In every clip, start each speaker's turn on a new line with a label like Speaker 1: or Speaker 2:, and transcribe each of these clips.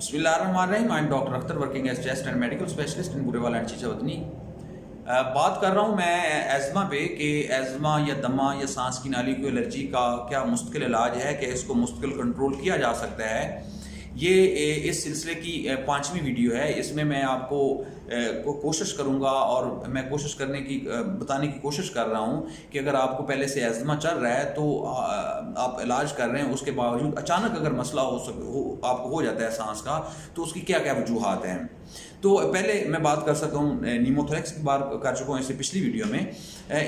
Speaker 1: बिस्मिल्लाहिर्रहमानिर्रहीम। I am doctor Akhtar working as chest and medical specialist in Burewala and Chichawatni. बात कर रहा हूँ मैं एज़मा पे कि एज़मा या दमा या सांस की नाली की एलर्जी का क्या मुस्तकिल इलाज है कि इसको मुस्तकिल कंट्रोल किया जा सकता है। ये इस सिलसिले की 5वीं वीडियो है। इसमें मैं आपको कोशिश करूँगा और मैं कोशिश करने की बताने की कोशिश कर रहा हूँ कि अगर आपको पहले से एज़मा चल रहा है तो आप इलाज कर रहे हैं, उसके बावजूद अचानक अगर मसला आपको हो जाता है सांस का, तो उसकी क्या क्या वजूहात हैं। तो पहले मैं बात कर सकता हूँ नीमोथोरेक्स की बात कर चुका हूँ इससे पिछली वीडियो में।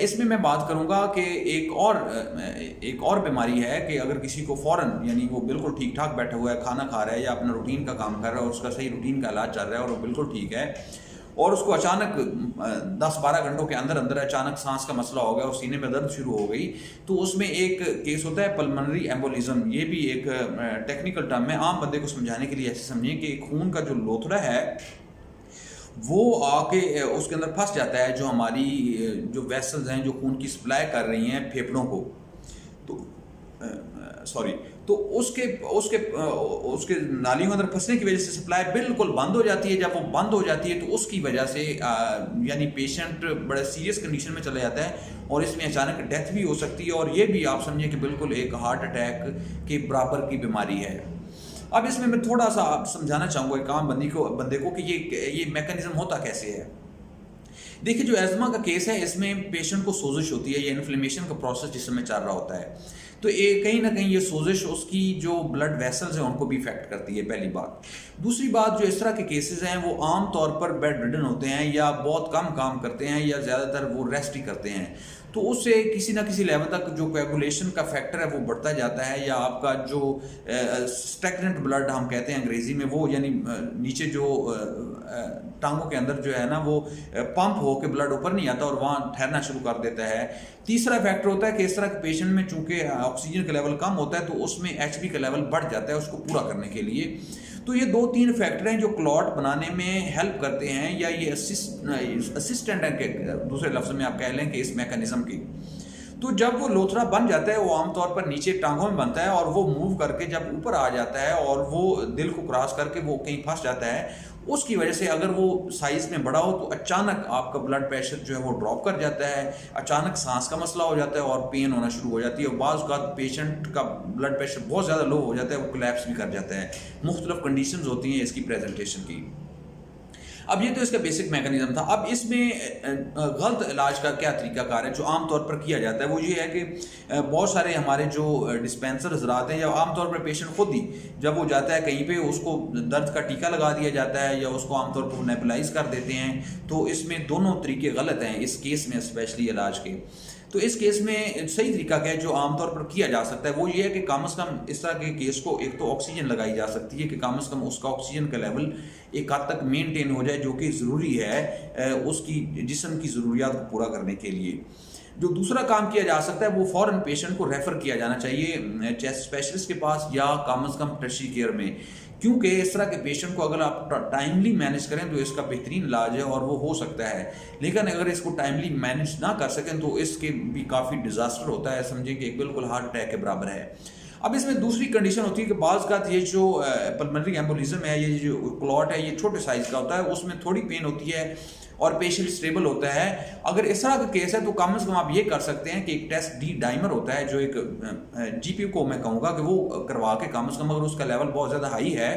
Speaker 1: इसमें मैं बात करूँगा कि एक और बीमारी है कि अगर किसी को फ़ौरन, यानी वो बिल्कुल ठीक ठाक बैठा हुआ है, खाना खा रहा है या अपना रूटीन का काम कर रहा है और उसका सही रूटीन का इलाज चल रहा है और वो बिल्कुल ठीक है, और उसको अचानक 10-12 घंटों के अंदर अंदर अचानक सांस का मसला हो गया और सीने में दर्द शुरू हो गई, तो उसमें एक केस होता है पल्मोनरी एम्बोलिज्म। ये भी एक टेक्निकल टर्म है। आम बंदे को समझाने के लिए ऐसे समझिए कि खून का जो लोथड़ा है वो आके उसके अंदर फंस जाता है, जो हमारी जो वेसल्स हैं जो खून की सप्लाई कर रही हैं फेफड़ों को, तो उसके नालियों के अंदर फंसने की वजह से सप्लाई बिल्कुल बंद हो जाती है। जब वो बंद हो जाती है तो उसकी वजह से यानी पेशेंट बड़े सीरियस कंडीशन में चला जाता है और इसमें अचानक डेथ भी हो सकती है, और ये भी आप समझिए कि बिल्कुल एक हार्ट अटैक के बराबर की बीमारी है। अब इसमें मैं थोड़ा सा आप समझाना चाहूँगा एक आम बंदे को कि ये मैकेनिज्म होता कैसे है। देखिए, जो एज़मा का केस है इसमें पेशेंट को सोजिश होती है, ये इन्फ्लेमेशन का प्रोसेस जिस समय चल रहा होता है, तो ये कहीं ना कहीं ये सोजिश उसकी जो ब्लड वेसल्स हैं उनको भी इफेक्ट करती है, पहली बात। दूसरी बात, जो इस तरह के केसेस हैं वो आम तौर पर बेड रिडन होते हैं या बहुत कम काम करते हैं या ज़्यादातर वो रेस्ट ही करते हैं, तो उससे किसी ना किसी लेवल तक जो कोएगुलेशन का फैक्टर है वो बढ़ता जाता है, या आपका जो स्टैग्नेंट ब्लड हम कहते हैं अंग्रेजी में, वो यानी नीचे जो टांगों के अंदर जो है ना वो पंप होकर ब्लड ऊपर नहीं आता और वहाँ ठहरना शुरू कर देता है। तीसरा फैक्टर होता है कि इस तरह के पेशेंट में चूंकि ऑक्सीजन का लेवल कम होता है तो उसमें एचबी का लेवल बढ़ जाता है उसको पूरा करने के लिए। तो ये 2-3 फैक्टर हैं जो क्लॉट बनाने में हेल्प करते हैं, या ये असिस्टेंट है, दूसरे लफ्ज़ में आप कह लें कि इस मैकेनिज्म की। तो जब वो लोथड़ा बन जाता है वो आमतौर पर नीचे टांगों में बनता है और वो मूव करके जब ऊपर आ जाता है और वो दिल को क्रॉस करके वो कहीं फंस जाता है, उसकी वजह से अगर वो साइज़ में बड़ा हो तो अचानक आपका ब्लड प्रेशर जो है वो ड्रॉप कर जाता है, अचानक सांस का मसला हो जाता है और पेन होना शुरू हो जाती है, और बाज़ औक़ात पेशेंट का ब्लड प्रेशर बहुत ज़्यादा लो हो जाता है, वो कोलैप्स भी कर जाता है। मुख्तलिफ कंडीशंस होती हैं इसकी प्रेजेंटेशन की। अब ये तो इसका बेसिक मैकेनिज्म था। अब इसमें गलत इलाज का क्या तरीकाकार है जो आमतौर पर किया जाता है, वो ये है कि बहुत सारे हमारे जो डिस्पेंसर हज़रात हैं या आमतौर पर पेशेंट खुद ही जब वो जाता है कहीं पे उसको दर्द का टीका लगा दिया जाता है या उसको आमतौर पर नेबुलाइज कर देते हैं। तो इसमें दोनों तरीके गलत हैं इस केस में, स्पेशली इलाज के। तो इस केस में सही तरीका क्या है जो आमतौर पर किया जा सकता है, वो ये है कि कम से कम इस तरह के केस को एक तो ऑक्सीजन लगाई जा सकती है कि कम से कम उसका ऑक्सीजन का लेवल एक हद तक मेंटेन हो जाए, जो कि ज़रूरी है उसकी जिस्म की ज़रूरियात को पूरा करने के लिए। जो दूसरा काम किया जा सकता है वो फ़ौरन पेशेंट को रेफ़र किया जाना चाहिए चेस्ट स्पेशलिस्ट के पास या कम से कम टर्शियरी केयर में, क्योंकि इस तरह के पेशेंट को अगर आप टाइमली मैनेज करें तो इसका बेहतरीन इलाज है और वो हो सकता है। लेकिन अगर इसको टाइमली मैनेज ना कर सकें तो इसके भी काफ़ी डिज़ास्टर होता है, समझें कि एक बिल्कुल हार्ट अटैक के बराबर है। अब इसमें दूसरी कंडीशन होती है कि बाज़ का ये जो पल्मोनरी एम्बोलिज्म है, ये जो क्लॉट है, ये छोटे साइज़ का होता है, उसमें थोड़ी पेन होती है और पेशेंट स्टेबल होता है। अगर इस तरह का केस है तो कम से कम आप ये कर सकते हैं कि एक टेस्ट डी डाइमर होता है जो एक जीपी को मैं कहूँगा कि वो करवा के कम से कम, अगर उसका लेवल बहुत ज़्यादा हाई है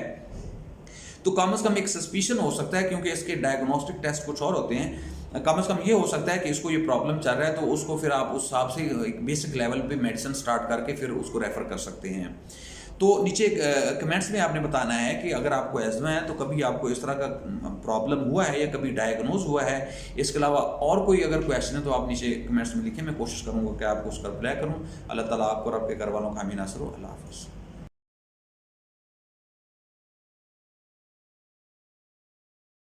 Speaker 1: तो कम से कम एक सस्पिशन हो सकता है, क्योंकि इसके डायग्नोस्टिक टेस्ट कुछ और होते हैं। कम से कम ये हो सकता है कि इसको ये प्रॉब्लम चल रहा है, तो उसको फिर आप उस हिसाब से एक बेसिक लेवल पे मेडिसिन स्टार्ट करके फिर उसको रेफ़र कर सकते हैं। तो नीचे कमेंट्स में आपने बताना है कि अगर आपको एज़मा है तो कभी आपको इस तरह का प्रॉब्लम हुआ है या कभी डायग्नोज हुआ है। इसके अलावा और कोई अगर क्वेश्चन है तो आप नीचे कमेंट्स में लिखें, मैं कोशिश करूँगा कि आपको उसका रिप्लाई करूँ। अल्लाह ताला आपको और आपके घर वालों का हामी नासिर हो। अल्लाह हाफ़िज़।